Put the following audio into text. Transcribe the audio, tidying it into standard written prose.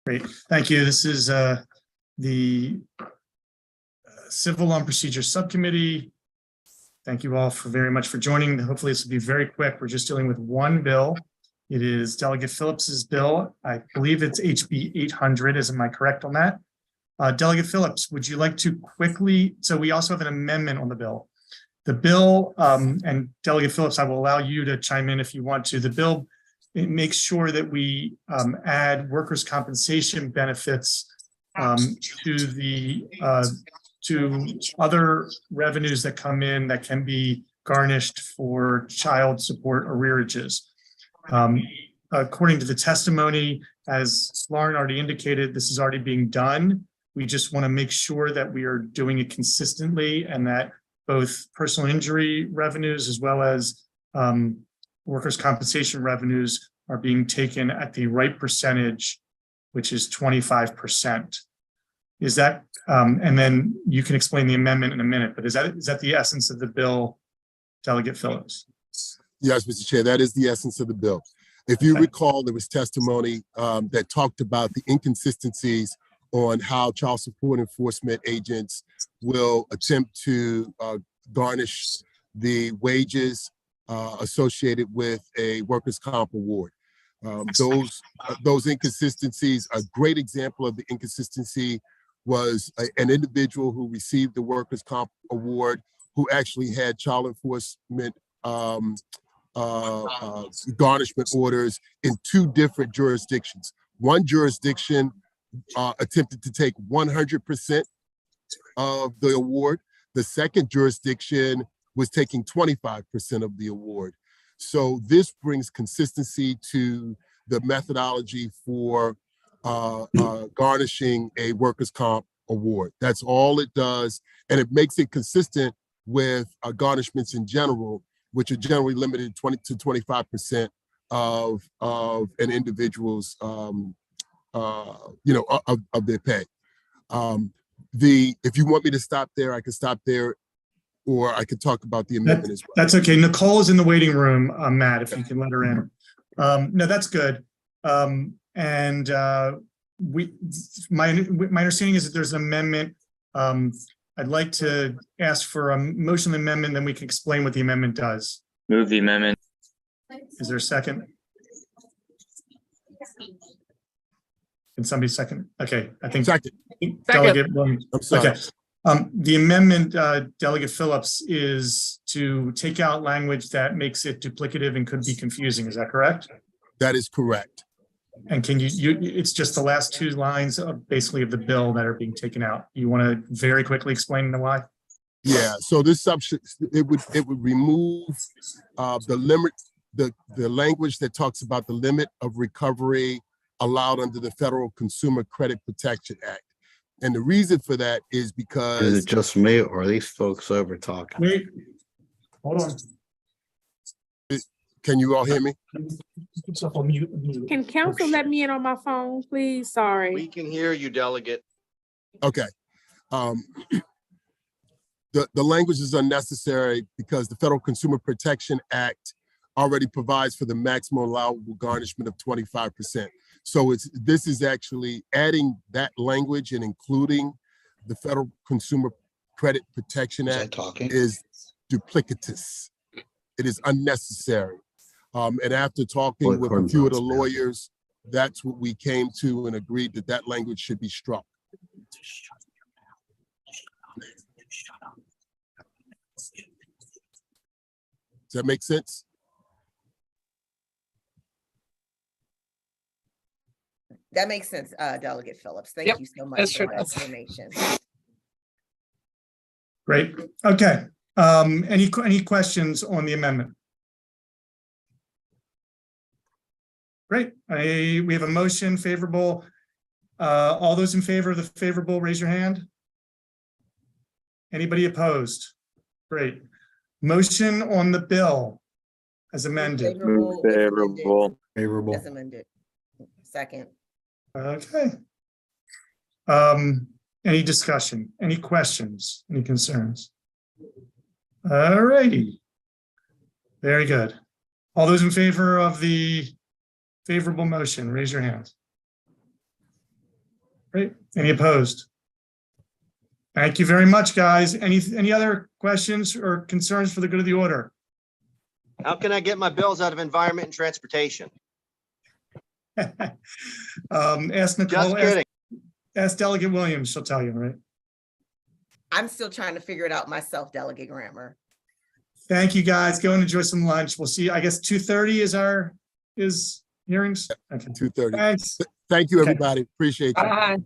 Great, thank you. This is the Civil Law and Procedure Subcommittee. Thank you all very much for joining. Hopefully this will be very quick. We're just dealing with one bill. It is Delegate Phillips's bill. I believe it's HB 800. Am I correct on that? Delegate Phillips, would you like to quickly, so we also have an amendment on the bill. The bill, and Delegate Phillips, I will allow you to chime in if you want to. The bill, it makes sure that we add workers' compensation benefits to other revenues that come in that can be garnished for child support arrearages. According to the testimony, as Lauren already indicated, this is already being done. We just want to make sure that we are doing it consistently and that both personal injury revenues as well as workers' compensation revenues are being taken at the right percentage, which is 25%. Is that, and then you can explain the amendment in a minute, but is that the essence of the bill, Delegate Phillips? Yes, Mr. Chair, that is the essence of the bill. If you recall, there was testimony that talked about the inconsistencies on how child support enforcement agents will attempt to garnish the wages associated with a workers' comp award. Those inconsistencies, a great example of the inconsistency was an individual who received the workers' comp award who actually had child enforcement garnishment orders in 2 different jurisdictions. One jurisdiction attempted to take 100% of the award. The second jurisdiction was taking 25% of the award. So this brings consistency to the methodology for garnishing a workers' comp award. That's all it does. And it makes it consistent with garnishments in general, which are generally limited 20 to 25% of an individual's of their pay. If you want me to stop there, I can stop there, or I could talk about the amendment as well. That's okay. Nicole is in the waiting room, Matt, if you can let her in. No, that's good. My understanding is that there's an amendment. I'd like to ask for a motion amendment, then we can explain what the amendment does. Move the amendment. Is there a second? Can somebody second? Okay, I think Second. Delegate Williams. I'm sorry. Okay. The amendment, Delegate Phillips, is to take out language that makes it duplicative and could be confusing. Is that correct? That is correct. And can it's just the last 2 lines of basically of the bill that are being taken out. You want to very quickly explain the why? Yeah, so this subject, it would remove the limit, the language that talks about the limit of recovery allowed under the Federal Consumer Credit Protection Act. And the reason for that is because— Is it just me or are these folks over talking? Wait, hold on. Can you all hear me? Can council let me in on my phone, please? Sorry. We can hear you, Delegate. Okay. The language is unnecessary because the Federal Consumer Protection Act already provides for the maximum allowable garnishment of 25%. So this is actually adding that language and including the Federal Consumer Credit Protection Act is duplicitous. It is unnecessary. And after talking with a few of the lawyers, that's what we came to and agreed that that language should be struck. Does that make sense? That makes sense, Delegate Phillips. Thank you so much for that explanation. Great. Okay. Any questions on the amendment? Great. We have a motion favorable. All those in favor of the favorable, raise your hand. Anybody opposed? Great. Motion on the bill as amended. Favorable. Favorable. As amended. Second. Okay. Any discussion? Any questions? Any concerns? All righty. Very good. All those in favor of the favorable motion, raise your hands. Great. Any opposed? Thank you very much, guys. Any other questions or concerns for the good of the order? How can I get my bills out of environment and transportation? Ask Nicole, Just kidding. ask Delegate Williams, she'll tell you, right? I'm still trying to figure it out myself, Delegate Grammer. Thank you, guys. Go and enjoy some lunch. We'll see. I guess 2:30 is hearings. Okay. 2:30. Thanks. Thank you, Okay. everybody. Appreciate you. Bye.